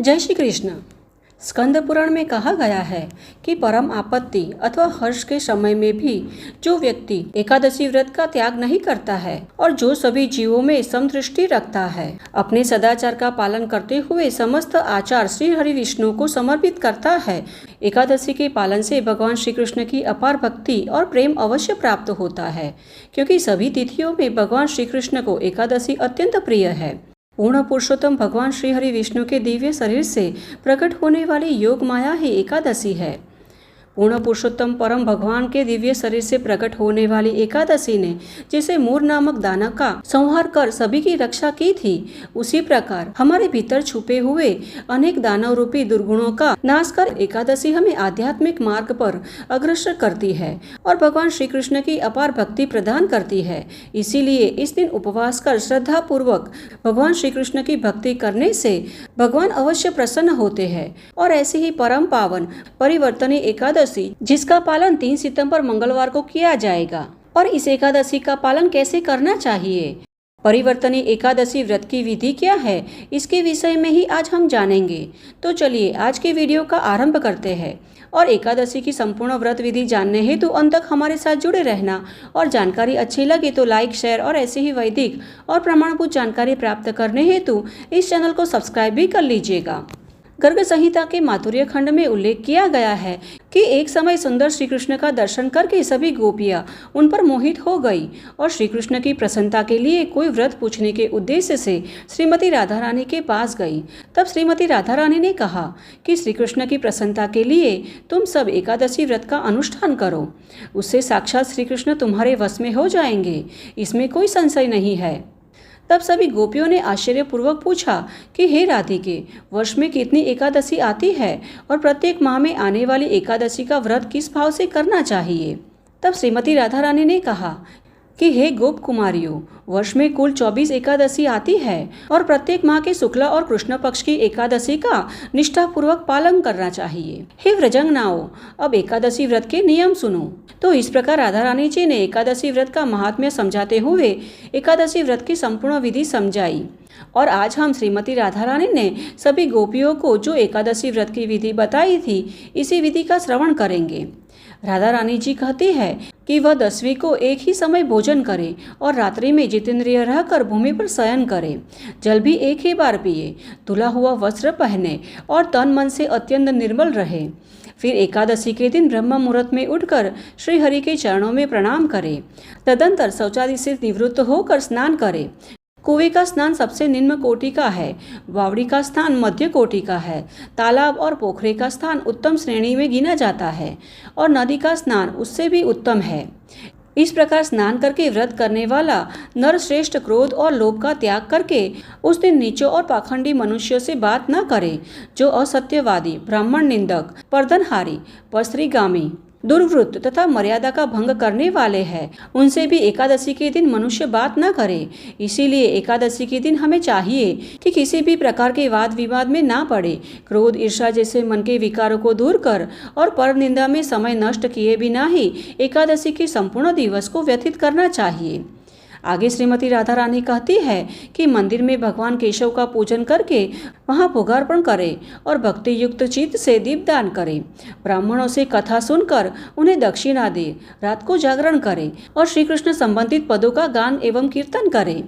जय श्री कृष्ण। स्कंद पुराण में कहा गया है कि परम आपत्ति अथवा हर्ष के समय में भी जो व्यक्ति एकादशी व्रत का त्याग नहीं करता है और जो सभी जीवों में समदृष्टि रखता है, अपने सदाचार का पालन करते हुए समस्त आचार श्री हरि विष्णु को समर्पित करता है, एकादशी के पालन से भगवान श्री कृष्ण की अपार भक्ति और प्रेम अवश्य प्राप्त होता है, क्योंकि सभी तिथियों में भगवान श्री कृष्ण को एकादशी अत्यंत प्रिय है। पूर्ण पुरुषोत्तम भगवान श्री हरि विष्णु के दिव्य शरीर से प्रकट होने वाली योग माया ही एकादशी है। पूर्ण पुरुषोत्तम परम भगवान के दिव्य शरीर से प्रकट होने वाली एकादशी ने जैसे मूर नामक दानव का संहार कर सभी की रक्षा की थी, उसी प्रकार हमारे भीतर छुपे हुए अनेक दानव रूपी दुर्गुणों का नाश कर एकादशी हमें आध्यात्मिक मार्ग पर अग्रसर करती है और भगवान श्री कृष्ण की अपार भक्ति प्रदान करती है। इसीलिए इस दिन उपवास कर श्रद्धा पूर्वक भगवान श्री कृष्ण की भक्ति करने से भगवान अवश्य प्रसन्न होते हैं। और ऐसी ही परम पावन परिवर्तनीय एकादशी जिसका पालन 3 सितंबर मंगलवार को किया जाएगा। और इस एकादशी का पालन कैसे करना चाहिए, परिवर्तनीय एकादशी व्रत की विधि क्या है, इसके विषय में ही आज हम जानेंगे। तो चलिए आज के वीडियो का आरंभ करते हैं और एकादशी की संपूर्ण व्रत विधि जानने हेतु अंत तक हमारे साथ जुड़े रहना। और जानकारी अच्छी लगे तो लाइक, शेयर और ऐसे ही वैदिक और प्रमाणभूत जानकारी प्राप्त करने हेतु इस चैनल को सब्सक्राइब भी कर लीजिएगा। गर्ग संहिता के माधुर्य खंड में उल्लेख किया गया है कि एक समय सुंदर श्री कृष्ण का दर्शन करके सभी गोपियां उन पर मोहित हो गई और श्री कृष्ण की प्रसन्नता के लिए कोई व्रत पूछने के उद्देश्य से श्रीमती राधा रानी के पास गई। तब श्रीमती राधा रानी ने कहा कि श्री कृष्ण की प्रसन्नता के लिए तुम सब एकादशी व्रत का अनुष्ठान करो, उससे साक्षात श्री कृष्ण तुम्हारे वश में हो जाएंगे, इसमें कोई संशय नहीं है। तब सभी गोपियों ने आश्चर्यपूर्वक पूछा कि हे राधिके, वर्ष में कितनी एकादशी आती है और प्रत्येक माह में आने वाली एकादशी का व्रत किस भाव से करना चाहिए। तब श्रीमती राधा रानी ने कहा कि हे गोप कुमारियों, वर्ष में कुल 24 एकादशी आती है और प्रत्येक माह के शुक्ल और कृष्ण पक्ष की एकादशी का निष्ठापूर्वक पालन करना चाहिए। हे व्रजंगनाओं, अब एकादशी व्रत के नियम सुनो। तो इस प्रकार राधा रानी जी ने एकादशी व्रत का महात्म्य समझाते हुए एकादशी व्रत की संपूर्ण विधि समझाई। और आज हम श्रीमती राधा रानी ने सभी गोपियों को जो एकादशी व्रत की विधि बताई थी, इसी विधि का श्रवण करेंगे। राधा रानी जी कहती है कि वह 10वीं को एक ही समय भोजन करे और रात्रि में जितेंद्रिय रहकर भूमि पर शयन करे, जल भी एक ही बार पिए, धुला हुआ वस्त्र पहने और तन मन से अत्यंत निर्मल रहे। फिर एकादशी के दिन ब्रह्म मुहूर्त में उठकर श्री हरि के चरणों में प्रणाम करे। तदंतर शौचादि से निवृत्त होकर स्नान करे। कुएं का स्नान सबसे निम्न कोटि का है, बावड़ी का स्थान मध्य कोटि का है, तालाब और पोखरे का स्थान उत्तम श्रेणी में गिना जाता है और नदी का स्नान उससे भी उत्तम है। इस प्रकार स्नान करके व्रत करने वाला नर श्रेष्ठ क्रोध और लोभ का त्याग करके उस दिन नीचों और पाखंडी मनुष्यों से बात न करे, जो असत्यवादी, ब्राह्मण निंदक, पर्दनहारी, परस्त्रीगामी, दुर्वृत्त तथा मर्यादा का भंग करने वाले हैं, उनसे भी एकादशी के दिन मनुष्य बात न करे। इसीलिए एकादशी के दिन हमें चाहिए कि किसी भी प्रकार के वाद विवाद में ना पड़े, क्रोध, ईर्ष्या जैसे मन के विकारों को दूर कर और पर निंदा में समय नष्ट किए बिना ही एकादशी के संपूर्ण दिवस को व्यतीत करना चाहिए। आगे श्रीमती राधा रानी कहती है कि मंदिर में भगवान केशव का पूजन करके वहां भोगार्पण करे और भक्ति युक्त चित्त से दीपदान करे, ब्राह्मणों से कथा सुनकर उन्हें दक्षिणा दे, रात को जागरण करे और श्री कृष्ण संबंधित पदों का गान एवं कीर्तन करे।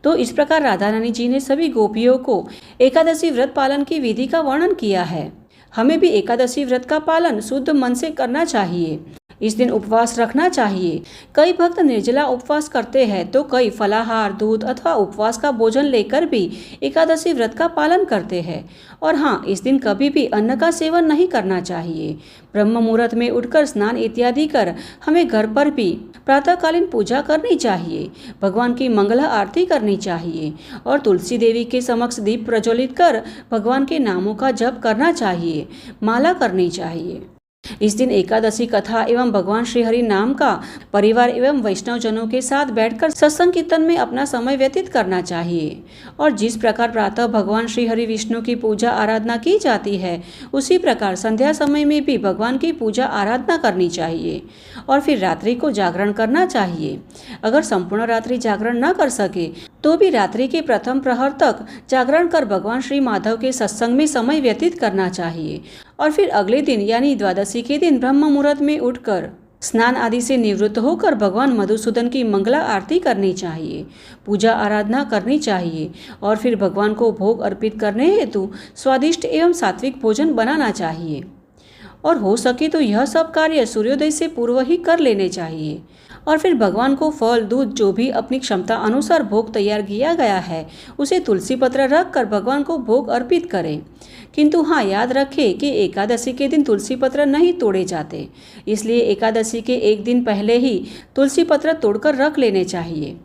तो इस प्रकार राधा रानी जी ने सभी गोपियों को एकादशी व्रत पालन की विधि का वर्णन किया है। हमें भी एकादशी व्रत का पालन शुद्ध मन से करना चाहिए। इस दिन उपवास रखना चाहिए। कई भक्त निर्जला उपवास करते हैं तो कई फलाहार, दूध अथवा उपवास का भोजन लेकर भी एकादशी व्रत का पालन करते हैं। और हाँ, इस दिन कभी भी अन्न का सेवन नहीं करना चाहिए। ब्रह्म मुहूर्त में उठकर स्नान इत्यादि कर हमें घर पर भी प्रातःकालीन पूजा करनी चाहिए, भगवान की मंगला आरती करनी चाहिए और तुलसी देवी के समक्ष दीप प्रज्वलित कर भगवान के नामों का जप करना चाहिए, माला करनी चाहिए। इस दिन एकादशी कथा एवं भगवान श्री हरि नाम का परिवार एवं वैष्णव जनों के साथ बैठकर सत्संग कीर्तन में अपना समय व्यतीत करना चाहिए। और जिस प्रकार प्रातः भगवान श्री हरि विष्णु की पूजा आराधना की जाती है, उसी प्रकार संध्या समय में भी भगवान की पूजा आराधना करनी चाहिए। और फिर रात्रि को जागरण करना चाहिए। अगर संपूर्ण रात्रि जागरण न कर सके तो भी रात्रि के प्रथम प्रहर तक जागरण कर भगवान श्री माधव के सत्संग में समय व्यतीत करना चाहिए। और फिर अगले दिन यानी द्वादशी के दिन ब्रह्म मुहूर्त में उठकर स्नान आदि से निवृत्त होकर भगवान मधुसूदन की मंगला आरती करनी चाहिए, पूजा आराधना करनी चाहिए। और फिर भगवान को भोग अर्पित करने हेतु स्वादिष्ट एवं सात्विक भोजन बनाना चाहिए। और हो सके तो यह सब कार्य सूर्योदय से पूर्व ही कर लेने चाहिए। और फिर भगवान को फल दूध जो भी अपनी क्षमता अनुसार भोग तैयार किया गया है, उसे तुलसी पत्र रख कर भगवान को भोग अर्पित करें। किंतु हाँ, याद रखें कि एकादशी के दिन तुलसी पत्र नहीं तोड़े जाते, इसलिए एकादशी के एक दिन पहले ही तुलसी पत्र तोड़कर रख लेने चाहिए।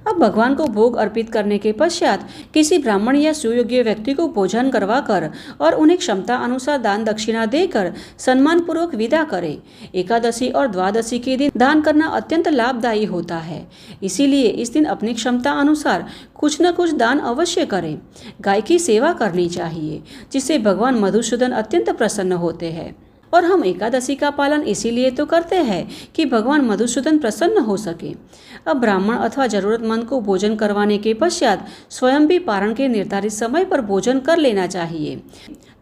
अब भगवान को भोग अर्पित करने के पश्चात किसी ब्राह्मण या सुयोग्य व्यक्ति को भोजन करवाकर और उन्हें क्षमता अनुसार दान दक्षिणा देकर सम्मान पूर्वक विदा करें। एकादशी और द्वादशी के दिन दान करना अत्यंत लाभदायी होता है, इसीलिए इस दिन अपनी क्षमता अनुसार कुछ न कुछ दान अवश्य करें। गाय की सेवा करनी चाहिए, जिससे भगवान मधुसूदन अत्यंत प्रसन्न होते हैं। और हम एकादशी का पालन इसीलिए तो करते हैं कि भगवान मधुसूदन प्रसन्न हो सके। अब ब्राह्मण अथवा जरूरतमंद को भोजन करवाने के पश्चात स्वयं भी पारण के निर्धारित समय पर भोजन कर लेना चाहिए।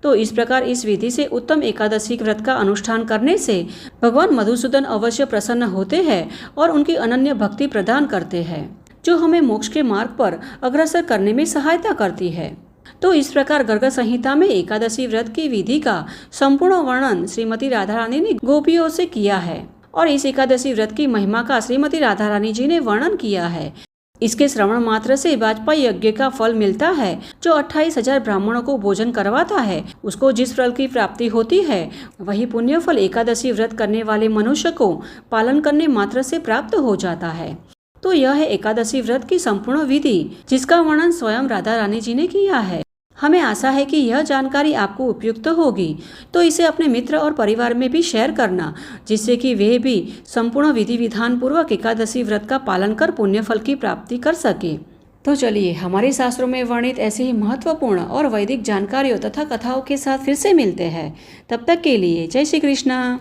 तो इस प्रकार इस विधि से उत्तम एकादशी व्रत का अनुष्ठान करने से भगवान मधुसूदन अवश्य प्रसन्न होते हैं और उनकी अनन्य भक्ति प्रदान करते हैं, जो हमें मोक्ष के मार्ग पर अग्रसर करने में सहायता करती है। तो इस प्रकार गर्ग संहिता में एकादशी व्रत की विधि का संपूर्ण वर्णन श्रीमती राधा रानी ने गोपियों से किया है। और इस एकादशी व्रत की महिमा का श्रीमती राधा रानी जी ने वर्णन किया है। इसके श्रवण मात्र से वाजपेयी यज्ञ का फल मिलता है, जो 28,000 ब्राह्मणों को भोजन करवाता है। उसको जिस फल की प्राप्ति होती है, वही पुण्य फल एकादशी व्रत करने वाले मनुष्य को पालन करने मात्र से प्राप्त हो जाता है। तो यह है एकादशी व्रत की संपूर्ण विधि, जिसका वर्णन स्वयं राधा रानी जी ने किया है। हमें आशा है कि यह जानकारी आपको उपयुक्त होगी, तो इसे अपने मित्र और परिवार में भी शेयर करना, जिससे कि वे भी संपूर्ण विधि विधान पूर्वक एकादशी व्रत का पालन कर पुण्य फल की प्राप्ति कर सके। तो चलिए, हमारे शास्त्रों में वर्णित ऐसे ही महत्वपूर्ण और वैदिक जानकारियों तथा कथाओं के साथ फिर से मिलते हैं। तब तक के लिए जय श्री कृष्णा।